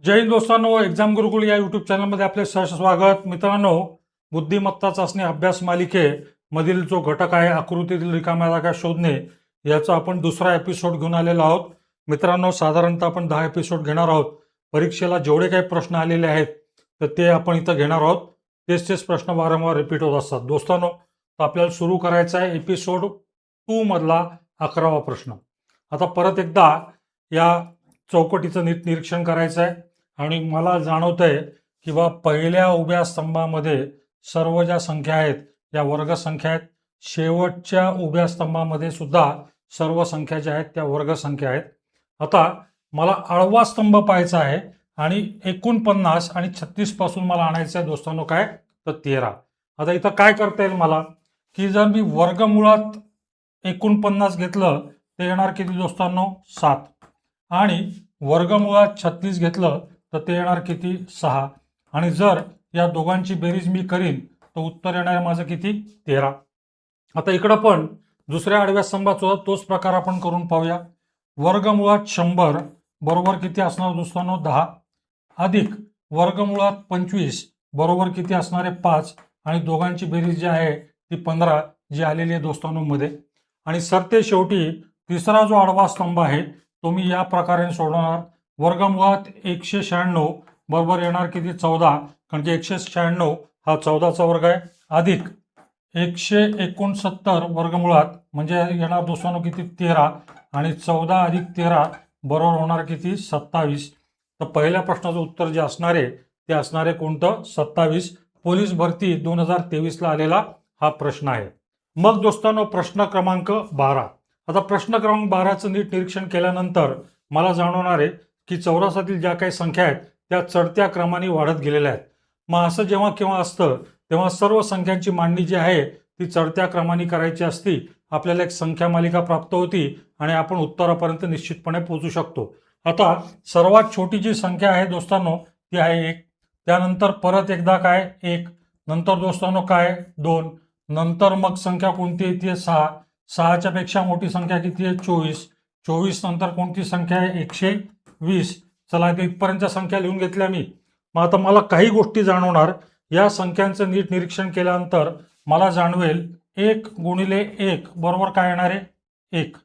जय Hind दोस्तांनो, exam गुरुकुल या YouTube चॅनलमध्ये आपले सहर्ष स्वागत. मित्रांनो, बुद्धिमत्ता चाचणी अभ्यास मालिकेमधील जो घटक आहे आकृतीतील रिकाम्या जागा शोधणे, याचा आपण दुसरा एपिसोड घेऊन आलेलो आहोत. मित्रांनो, साधारणतः आपण 10 एपिसोड घेणार आहोत. परीक्षेला जेवढे काही प्रश्न आलेले आहेत तर ते आपण इथं घेणार आहोत. तेच प्रश्न वारंवार रिपीट होत असतात. दोस्तांनो, तर आपल्याला सुरू करायचा आहे एपिसोड 2 मधला 11वा प्रश्न. आता परत एकदा या चौकटीचं नीट निरीक्षण करायचं आहे आणि मला जाणवतंय की बा पहिल्या उभ्या स्तंभामध्ये सर्व ज्या संख्या आहेत या वर्ग संख्या आहेत. शेवटच्या उभ्या स्तंभामध्ये सुद्धा सर्व संख्या ज्या आहेत त्या वर्ग संख्या आहेत. आता मला आडवा स्तंभ पाहायचा आहे आणि 49 आणि 36 पासून मला आणायचं आहे दोस्तांनो, काय तर 13. आता इथं काय करता येईल मला की जर मी वर्गमुळात 49 घेतलं ते येणार किती दोस्तांनो 7 आणि वर्गमुळात 36 घेतलं तर ते येणार किती 6 आणि जर या दोघांची बेरीज मी करीन तर उत्तर येणार आहे माझं किती 13. आता इकडं पण दुसऱ्या आडव्या स्तंभाचा तोच प्रकार आपण करून पाहूया. वर्गमुळात 100 बरोबर किती असणार दोस्तांनो 10 अधिक वर्गमुळात 25 बरोबर किती असणार आहे 5 आणि दोघांची बेरीज जी आहे ती 15 जी आलेली आहे दोस्तांनो मध्ये. आणि सरते शेवटी तिसरा जो आडवा स्तंभ आहे तो मी या प्रकारे सोडवणार. वर्गमुळात 196 बरोबर येणार किती 14 कारण की 196 हा 14चा वर्ग आहे अधिक 169 वर्गमुळात म्हणजे येणार दोस्तांनो किती 13 आणि 14 अधिक 13 बरोबर होणार किती 27. तर पहिल्या प्रश्नाचं उत्तर जे असणार आहे ते असणार आहे कोणतं 27. पोलीस भरती 2023 ला आलेला हा प्रश्न आहे. मग दोस्तांनो प्रश्न क्रमांक 12. आता प्रश्न क्रमांक 12चं नीट निरीक्षण केल्यानंतर मला जाणवणार आहे की चौरसातील ज्या काही संख्या आहेत त्या चढत्या क्रमाने वाढत गेलेल्या आहेत. मग असं जेव्हा केव्हा असतं तेव्हा सर्व संख्यांची मांडणी जी आहे ती चढत्या क्रमाने करायची असती. आपल्याला एक संख्या मालिका प्राप्त होती आणि आपण उत्तरापर्यंत निश्चितपणे पोहोचू शकतो. आता सर्वात छोटी जी संख्या आहे दोस्तांनो ती आहे 1. त्यानंतर परत एकदा काय 1, नंतर दोस्तांनो काय 2, नंतर मग संख्या कोणती आहे ती आहे 6. 6च्या पेक्षा मोठी संख्या किती आहे 24. 24 नंतर कोणती संख्या आहे 120. चला इथपर्यंतच्या संख्या लिहून घेतल्या मी. मग आता मला काही गोष्टी जाणवणार. या संख्यांचं नीट निरीक्षण केल्यानंतर मला जाणवेल 1 गुणिले 1 बरोबर काय येणार आहे 1.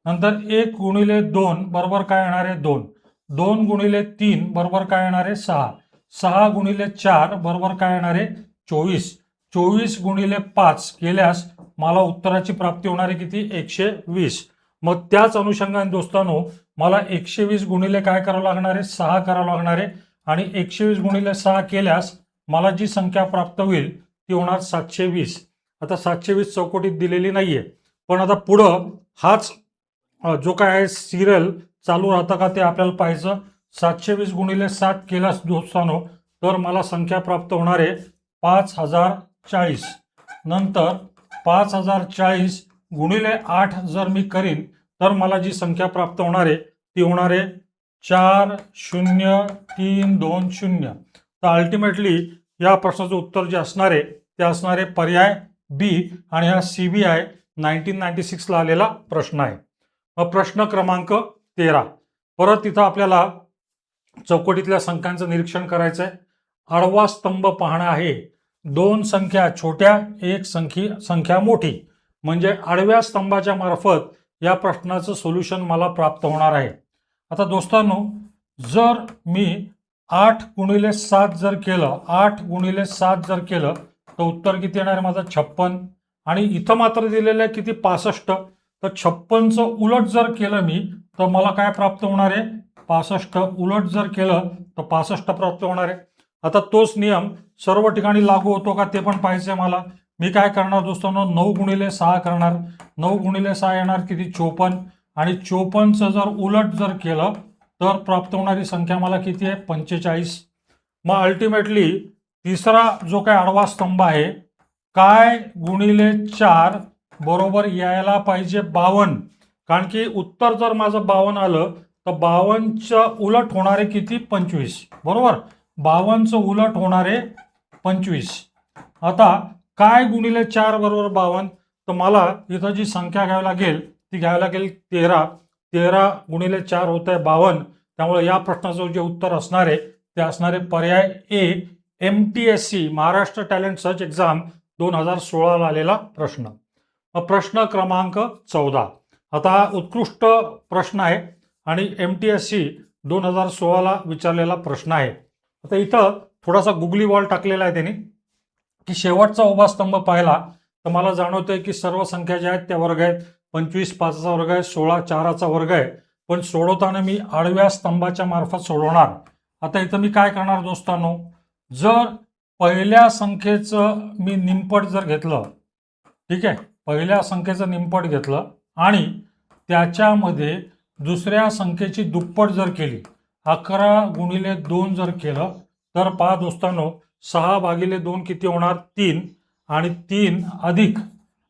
नंतर 1 गुणिले 2 बरोबर काय येणार आहे 2. 2 गुणिले 3 बरोबर काय येणार आहे 6. 6 गुणिले 4 बरोबर काय येणार आहे 24. 24 गुणिले 5 केल्यास मला उत्तराची प्राप्ती होणार आहे किती 120. मग त्याच अनुषंगाने दोस्तांनो मला 120 गुणिले काय करावं लागणार आहे 6 करावं लागणार आहे आणि 120 गुणिले 6 केल्यास मला जी संख्या प्राप्त होईल ती होणार 720. आता 720 चौकटीत दिलेली नाहीये पण आता पुढं हाच जो काय आहे सिरियल चालू राहतं का ते आपल्याला पाहायचं. 720 गुणिले 7 केल्यास दोस्तांनो तर मला संख्या प्राप्त होणार आहे 5040. नंतर 5040 गुणिले 8 जर मी करीन तर मला जी संख्या प्राप्त होणार आहे ती होणार आहे 40320. तर अल्टिमेटली या प्रश्नाचं उत्तर जे असणार आहे ते असणार आहे पर्याय बी आणि हा CBI 1996 ला आलेला प्रश्न आहे. मग प्रश्न क्रमांक 13. परत इथं आपल्याला चौकटीतल्या संख्यांचं निरीक्षण करायचं आहे. आडवा स्तंभ पाहणं आहे. 2 संख्या छोट्या 1 संख्या मोठी म्हणजे आडव्या स्तंभाच्या मार्फत या प्रश्नाचं सोल्युशन मला प्राप्त होणार आहे. आता दोस्तांनो जर मी 8 गुणिले 7 जर केलं 8 गुणिले 7 जर केलं तर उत्तर किती येणार आहे माझं 56 आणि इथं मात्र दिलेलं आहे किती 65. तर 56चं उलट जर केलं मी तर मला काय प्राप्त होणार आहे 65. उलट जर केलं तर 65 प्राप्त होणार आहे. आता तोच नियम सर्व ठिकाणी लागू होतो का ते पण पाहायचं आहे मला. मी काय करणार दोस्तांनो 9 गुणिले 6 करणार. 9 गुणिले 6 येणार किती 54 आणि 54चं जर उलट जर केलं तर प्राप्त होणारी संख्या मला किती आहे 45. मग अल्टिमेटली तिसरा जो काय आडवा स्तंभ आहे काय गुणिले 4 बरोबर यायला पाहिजे 52 कारण की उत्तर जर माझं 52 आलं तर 52चं उलट होणारे किती 25 बरोबर. 52चं उलट होणारे 25. आता काय गुणिले 4 बरोबर 52 तर मला इथं जी संख्या घ्यावी लागेल ती घ्यावी लागेल 13. 13 गुणिले 4 होत आहे 52 त्यामुळे या प्रश्नाचं जे उत्तर असणार आहे ते असणारे पर्याय ए, MTSC Maharashtra talent search exam 2016 आलेला प्रश्न. प्रश्न क्रमांक 14. आता हा उत्कृष्ट प्रश्न आहे आणि MTSC 2016 विचारलेला प्रश्न आहे. आता इथं थोडासा गुगली बॉल टाकलेला आहे त्यांनी की शेवटचा उभा स्तंभ पाहिला तर मला जाणवतंय की सर्व संख्या ज्या आहेत त्या वर्ग आहेत. 25 5चा वर्ग आहे, 16 4चा वर्ग आहे. पण सोडवताना मी आडव्या स्तंभाच्या मार्फत सोडवणार. आता इथं मी काय करणार दोस्तांनो, जर पहिल्या संख्येचं मी निमपट जर घेतलं, ठीक आहे, पहिल्या संख्येचं निमपट घेतलं आणि त्याच्यामध्ये दुसऱ्या संख्येची दुप्पट जर केली, 11 गुणिले 2 जर केलं तर पहा दोस्तांनो 6 भागिले 2 किती होणार 3 आणि 3 अधिक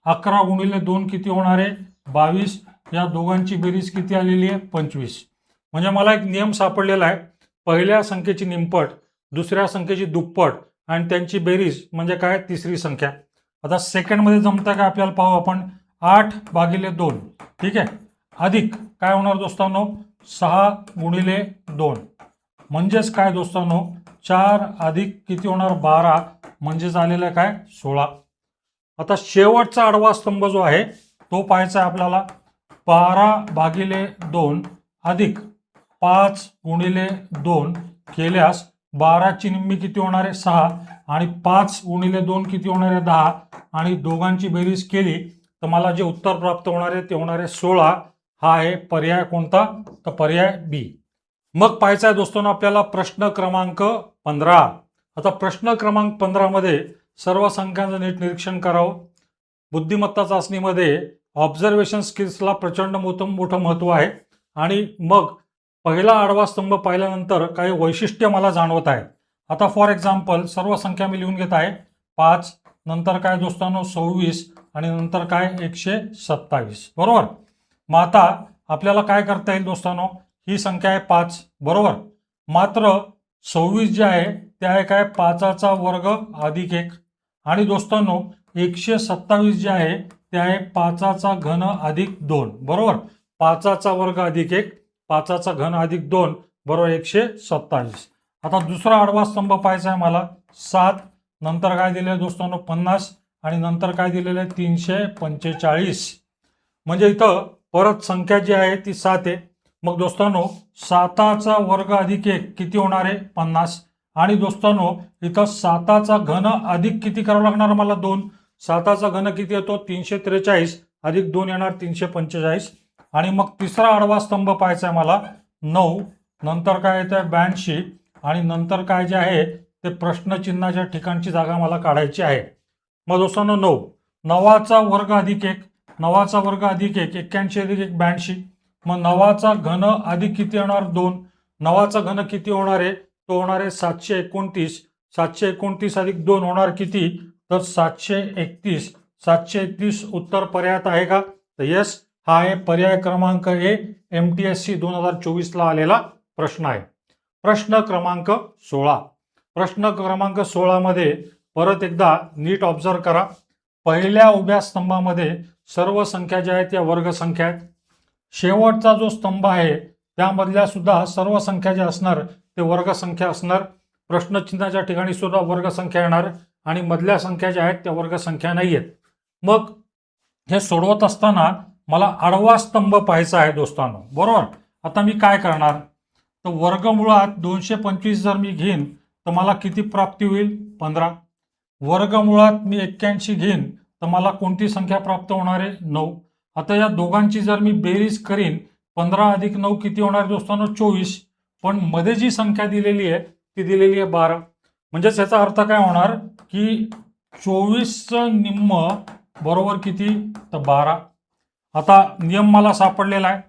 11 गुणिले 2 किती होणार आहे 22. या दोघांची बेरीज किती आलेली आहे 25. म्हणजे मला एक नियम सापडलेला आहे, पहिल्या संख्येची निमपट, दुसऱ्या संख्येची दुप्पट आणि त्यांची बेरीज म्हणजे काय तिसरी संख्या. आता सेकंडमध्ये जमतं का आपल्याला पाहू आपण. 8 भागिले 2, ठीक आहे, अधिक काय होणार दोस्तांनो 6 गुणिले 2 म्हणजेच काय दोस्तांनो 4 अधिक किती होणार 12 म्हणजेच आलेलं आहे काय 16. आता शेवटचा आडवा स्तंभ जो आहे तो पाहायचा आहे आपल्याला. 12 भागिले 2 अधिक 5 गुणिले 2 केल्यास 12ची निम्मी किती होणार आहे 6 आणि 5 गुणिले 2 किती होणार आहे 10 आणि दोघांची बेरीज केली तर मला जे उत्तर प्राप्त होणार आहे ते होणार आहे 16. हा आहे पर्याय कोणता तर पर्याय बी. मग पाहायचा आहे दोस्तोंनो आपल्याला प्रश्न क्रमांक 15. आता प्रश्न क्रमांक 15 मध्ये सर्व संख्यांचं नीट निरीक्षण करावं. बुद्धिमत्ता चाचणीमध्ये ऑब्झर्वेशन स्किल्सला प्रचंड मोठं महत्व आहे आणि मग पहिला आडवा स्तंभ पाहिल्यानंतर काही वैशिष्ट्य मला जाणवत आहे. आता फॉर एक्झाम्पल सर्व संख्या मी लिहून घेत आहे. 5 नंतर काय दोस्तांनो 26 आणि नंतर काय 127 बरोबर. मग आता आपल्याला काय करता येईल दोस्तांनो, ही संख्या आहे 5 बरोबर, मात्र 26 जे आहे ते आहे काय 5चा वर्ग अधिक 1 आणि दोस्तांनो 127 जे आहे ते आहे 5चा घन अधिक 2 बरोबर. 5चा वर्ग अधिक 1, 5चा घन अधिक 2 बरोबर 127. आता दुसरा आडवा स्तंभ पाहायचा आहे मला. 7 नंतर काय दिले दोस्तांनो 50 आणि नंतर काय दिलेलं आहे 345. म्हणजे इथं परत संख्या जी आहे ती 7 आहे. मग दोस्तांनो 7चा वर्ग अधिक 1 किती होणार आहे 50 आणि दोस्तांनो इथं 7चा घन अधिक किती करावं लागणार मला 2. 7चा घन किती येतो 343 अधिक 2 येणार 345. आणि मग तिसरा आडवा स्तंभ पाहायचा आहे मला. 9 नंतर काय येतं 82 आणि नंतर काय जे आहे ते प्रश्नचिन्हाच्या ठिकाणची जागा मला काढायची आहे. मग दोस्तांनो 9चा वर्ग अधिक 1, 9चा वर्ग अधिक 1 81 अधिक 1 82. मग 9चा घन अधिक किती येणार 2. 9चा घन किती होणार आहे तो होणार आहे 729. 729 अधिक 2 होणार किती तर 731. 731 उत्तर पर्यायात आहे का तर यस, हा आहे पर्याय क्रमांक ए. MTSC 2024 आलेला प्रश्न आहे. प्रश्न क्रमांक 16. प्रश्न क्रमांक 16 मध्ये परत एकदा नीट ऑब्झर्व करा. पहिल्या उभ्या स्तंभामध्ये सर्व संख्या ज्या आहेत त्या वर्ग संख्या आहेत. शेवटचा जो स्तंभ आहे त्यामधल्या सुद्धा सर्व संख्या ज्या असणार ते वर्ग संख्या असणार. प्रश्नचिन्हाच्या ठिकाणी सुद्धा वर्ग संख्या येणार आणि मधल्या संख्या ज्या आहेत त्या वर्ग संख्या नाही आहेत. मग हे सोडवत असताना मला आडवा स्तंभ पाहायचा आहे दोस्तांनो बरोबर. आता मी काय करणार तर वर्गमुळात 225 जर मी घेईन तर मला किती प्राप्ती होईल 15. वर्गमुळात मी 81 घेईन तर मला कोणती संख्या प्राप्त होणार आहे 9. आता या दोघांची जर मी बेरीज करीन 15 अधिक 9 किती होणार दोस्तांनो 24. पण मध्ये जी संख्या दिलेली आहे ती दिलेली आहे 12. म्हणजेच याचा अर्थ काय होणार की 24चं निम्म बरोबर किती तर 12. आता नियम मला सापडलेला आहे.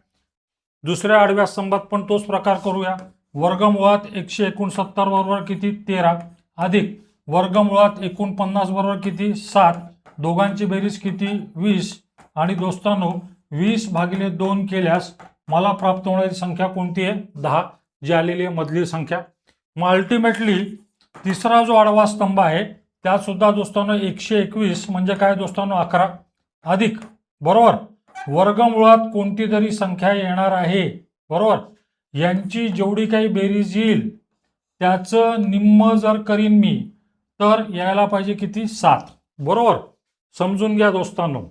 दुसऱ्या आडव्या स्तंभात पण तोच प्रकार करूया. वर्गमुळात 169 बरोबर किती 13 अधिक वर्गमुळात 49 बरोबर किती 7. दोघांची बेरीज किती 20 आणि दोस्तांनो 20 भागिले 2 केल्यास मला प्राप्त होणारी संख्या कोणती आहे 10 जी आलेली आहे मधली संख्या. मग अल्टिमेटली तिसरा जो आडवा स्तंभ आहे त्यात सुद्धा दोस्तांनो 121 म्हणजे काय दोस्तांनो 11 अधिक बरोबर वर्गमुळात कोणती तरी संख्या येणार आहे बरोबर. यांची जेवढी काही बेरीज येईल त्याचं निम्म जर करीन मी तर यायला पाहिजे किती 7. बरोबर, समजून घ्या दोस्तांनो.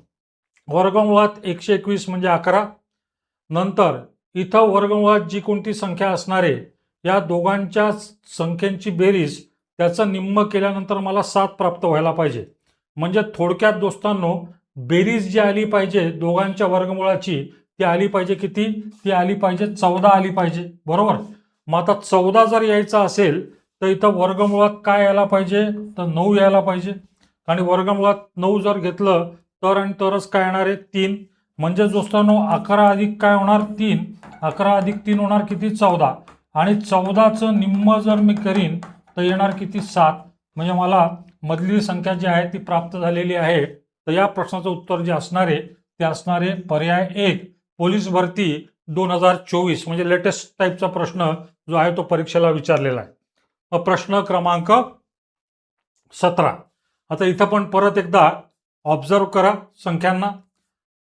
वर्गमुळात 121 म्हणजे 11. नंतर इथं वर्गमुळात जी कोणती संख्या असणार आहे या दोघांच्या संख्यांची बेरीज त्याचं निम्म केल्यानंतर मला 7 प्राप्त व्हायला पाहिजे. म्हणजे थोडक्यात दोस्तांनो, बेरीज जी आली पाहिजे दोघांच्या वर्गमुळाची ती आली पाहिजे किती, ती आली पाहिजे 14 आली पाहिजे. बरोबर, मग आता 14 जर यायचा असेल तर इथं वर्गमुळात काय यायला पाहिजे, तर 9 यायला पाहिजे. आणि वर्गमुळात 9 जर घेतलं तर आणि तरच काय येणार आहे 3. म्हणजे दोस्तांनो 11 अधिक काय होणार 3, 11 अधिक 3 होणार किती 14. आणि 14चं निम्म जर मी करीन तर येणार किती 7. म्हणजे मला मधली संख्या जी आहे ती प्राप्त झालेली आहे. तर या प्रश्नाचं उत्तर जे असणार आहे ते असणार आहे पर्याय 1, पोलीस भरती 2024. म्हणजे लेटेस्ट टाईपचा प्रश्न जो आहे तो परीक्षेला विचारलेला आहे. मग प्रश्न क्रमांक 17. आता इथं पण परत एकदा ऑब्झर्व करा संख्यांना.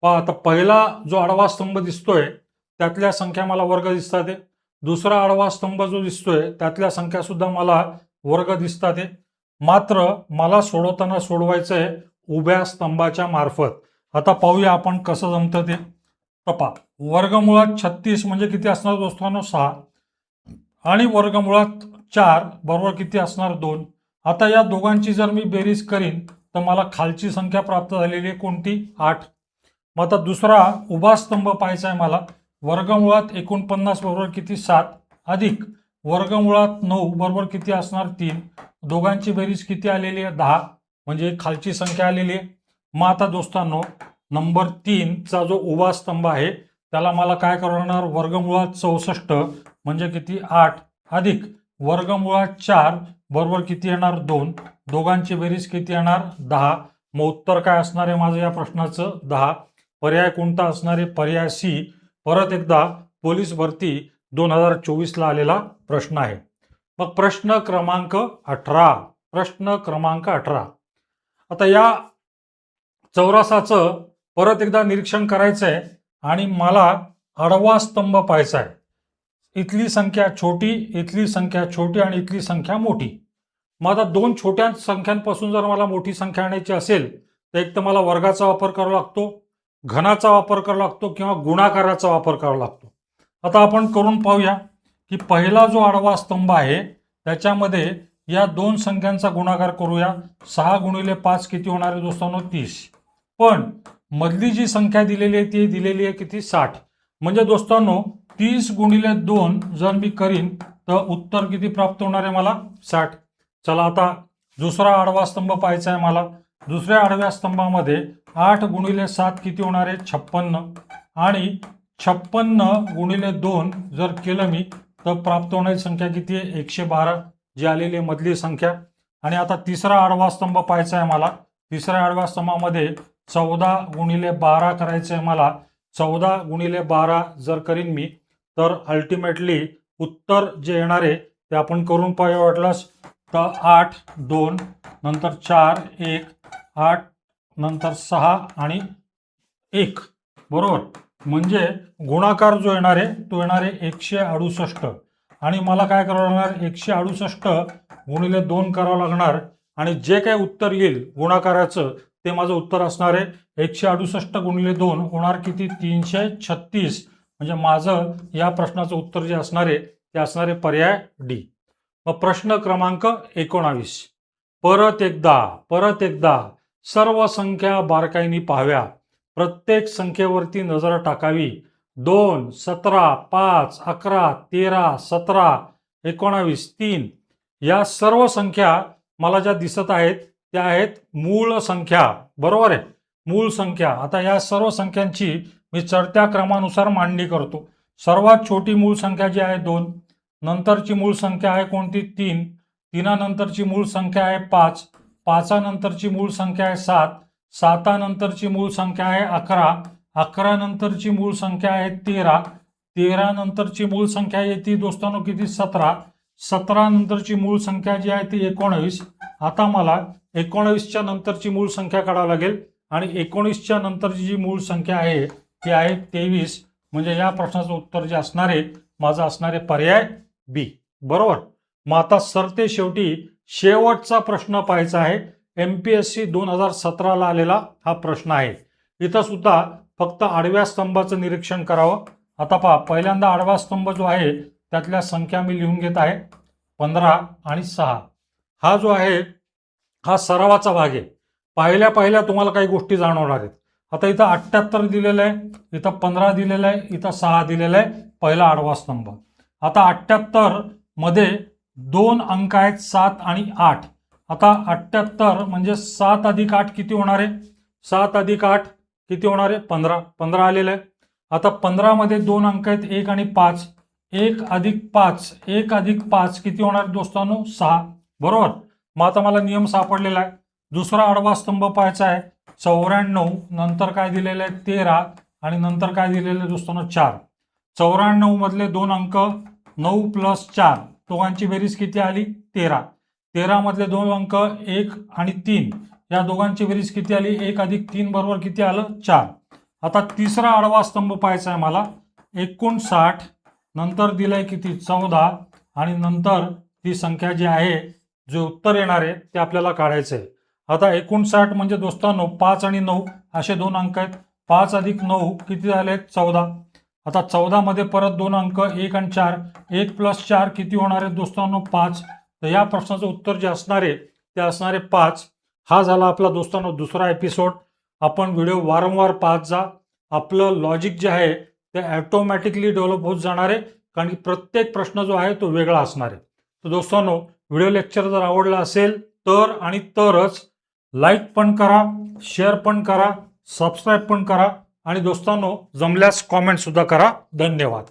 पहा, आता पहिला जो आडवा स्तंभ दिसतोय त्यातल्या संख्या मला वर्ग दिसतात आहे. दुसरा आडवा स्तंभ जो दिसतोय त्यातल्या संख्या सुद्धा मला वर्ग दिसतात आहे. मात्र मला सोडवताना सोडवायचं आहे उभ्या स्तंभाच्या मार्फत. आता पाहूया आपण कसं जमतं ते. पहा, वर्गमुळात 36 म्हणजे किती असणार दोस्तांनो 6. आणि वर्गमुळात 4 बरोबर किती असणार 2. आता या दोघांची जर मी बेरीज करीन तर मला खालची संख्या प्राप्त झालेली आहे कोणती 8. मग आता दुसरा उभा स्तंभ पाहायचा आहे मला. वर्गमुळात 49 बरोबर किती 7 अधिक वर्गमुळात 9 बरोबर किती असणार 3. दोघांची बेरीज किती आलेली आहे 10. म्हणजे खालची संख्या आलेली आहे. मग आता दोस्तांनो नंबर 3 चा जो उभा स्तंभ आहे त्याला मला काय करणार, वर्गमुळात 64 म्हणजे किती 8 अधिक वर्गमुळात 4 बरोबर किती येणार 2. दोघांची बेरीज किती येणार 10. मग उत्तर काय असणार आहे माझं या प्रश्नाचं 10. पर्याय कोणता असणार आहे, पर्याय सी. परत एकदा पोलीस भरती 2024ला आलेला प्रश्न आहे. मग प्रश्न क्रमांक 18. प्रश्न क्रमांक 18. आता या चौरसाचं परत एकदा निरीक्षण करायचं आहे आणि मला आडवा स्तंभ पाहायचा आहे. इथली संख्या छोटी, इथली संख्या छोटी आणि इथली संख्या मोठी. मग आता दोन छोट्या संख्यांपासून जर मला मोठी संख्या आणायची असेल तर एक तर मला वर्गाचा वापर करावा लागतो, घनाचा वापर करावा लागतो किंवा गुणाकाराचा वापर करावा लागतो. आता आपण करून पाहूया की पहिला जो आडवा स्तंभ आहे त्याच्यामध्ये या दोन संख्यांचा गुणाकार करूया. 6 गुणिले 5 किती होणार आहे दोस्तांनो 30. पण मधली जी संख्या दिलेली आहे ती दिलेली आहे किती 60. म्हणजे दोस्तांनो 30 गुणिले 2 जर मी करीन तर उत्तर किती प्राप्त होणार आहे मला 60. चला आता दुसरा आडवा स्तंभ पाहायचा आहे मला. दुसऱ्या आडव्या स्तंभामध्ये 8 गुणिले 7 किती होणार आहे 56. आणि 56 गुणिले 2 जर केलं मी तर प्राप्त होणारी संख्या किती आहे 112 जी आलेली आहे मधली संख्या. आणि आता तिसरा आडवा स्तंभ पाहायचा आहे मला. तिसऱ्या आडव्या स्तंभामध्ये 14 गुणिले 12 करायचं आहे मला. 14 गुणिले 12 जर करीन मी तर अल्टिमेटली उत्तर जे येणार आहे ते आपण करून पाहूया वाटल्यास. तर 8 2 नंतर 4 1 8 नंतर 6 आणि 1 बरोबर. म्हणजे गुणाकार जो येणार आहे तो येणार आहे 168. आणि मला काय करावं लागणार 168 गुणिले 2 करावं लागणार. आणि जे काही उत्तर येईल गुणाकाराचं ते माझं उत्तर असणार आहे 168 गुणिले 2 होणार किती 336. म्हणजे माझं या प्रश्नाचं उत्तर जे असणार आहे ते असणार आहे पर्याय डी. मग प्रश्न क्रमांक 19. परत एकदा सर्व संख्या बारकाईने पाहाव्या. प्रत्येक संख्येवरती नजर टाकावी. 2 17 5 11 13 17 19 3 या सर्व संख्या मला ज्या दिसत आहेत त्या आहेत मूळ संख्या. बरोबर आहे, मूळ संख्या. आता या सर्व संख्यांची मी चढत्या क्रमानुसार मांडणी करतो. सर्वात छोटी मूळ संख्या जी आहे 2. नंतरची मूळ संख्या आहे कोणती 3. 3 नंतरची मूळ संख्या आहे 5. 5 नंतरची मूळ संख्या आहे 7. 7 नंतरची मूळ संख्या आहे 11. 11 नंतरची मूळ संख्या आहे 13. 13 नंतरची मूळ संख्या येते दोस्तांनो किती 17. 17 नंतरची मूळ संख्या जी आहे ती 19. आता मला 19च्या नंतरची मूळ संख्या काढावी लागेल आणि 19च्या नंतरची जी मूळ संख्या आहे ती आहे 23. म्हणजे या प्रश्नाचं उत्तर जे असणार आहे माझा असणार आहे पर्याय बी. बरोबर. मग आता सरते शेवटी शेवटचा प्रश्न पाहायचा आहे. MPSC 2017ला आलेला हा प्रश्न आहे. इथं सुद्धा फक्त आडव्या स्तंभाचं निरीक्षण करावं. आता पहा, पहिल्यांदा आडवा स्तंभ जो आहे त्यातल्या संख्या मी लिहून घेत आहे 15 आणि 6. हा जो आहे हा सरावाचा भाग आहे. पहिल्या तुम्हाला काही गोष्टी जाणवणार आहेत. आता इथं 78 दिलेलं आहे, इथं 15 दिलेलं आहे, इथं 6 दिलेलं आहे, पहिला आडवा स्तंभ. आता 78 मध्ये 2 अंक आहेत 7 आणि 8. आता 78 म्हणजे 7 अधिक 8 किती होणार आहे? 7 अधिक 8 किती होणार आहे? 15. 15 आलेलं आहे. आता 15 मध्ये 2 अंक आहेत 1 आणि 5. 1 अधिक 5 किती होणार दोस्तांनो? 6. बरोबर. मग आता मला नियम सापडलेला आहे. दुसरा आडवा स्तंभ पाहायचा आहे 94, नंतर काय दिलेलं आहे 13 आणि नंतर काय दिलेलं आहे दोस्तांनो 4. 94 मधले 2 अंक 9 प्लस 4, दोघांची बेरीज किती आली? 13. 13 मधले 2 अंक 1 आणि 3, या दोघांची बेरीज किती आली? 1 अधिक 3 बरोबर किती आलं? 4. आता तिसरा आडवा स्तंभ पाहायचा आहे मला 59, नंतर दिलंय किती? 14 आणि नंतर ती संख्या जी आहे जे उत्तर येणार आहे ते आपल्याला काढायचं आहे. आता 59 म्हणजे दोस्तांनो 5 आणि 9 असे 2 अंक आहेत. 5 अधिक 9 किती झाले? 14. आता 14 मध्ये परत 2 अंक 1 आणि 4, 1 प्लस 4 किती होणार आहे दोस्तांनो? 5. तर या प्रश्नाचं उत्तर जे असणार आहे ते असणार आहे 5. हा झाला आपला दोस्तांनो दुसरा एपिसोड. आपण व्हिडिओ वारंवार पाहत जा. आपलं लॉजिक जे आहे ते ऑटोमॅटिकली डेव्हलप होत जाणार आहे, कारण की प्रत्येक प्रश्न जो आहे तो वेगळा असणार आहे. तर दोस्तांनो, व्हिडिओ लेक्चर जर आवडला असेल तर आणि तरच लाईक पण करा, शेअर पण करा, सबस्क्राईब पण करा आणि दोस्तांनो जमल्यास कॉमेंट सुद्धा करा. धन्यवाद.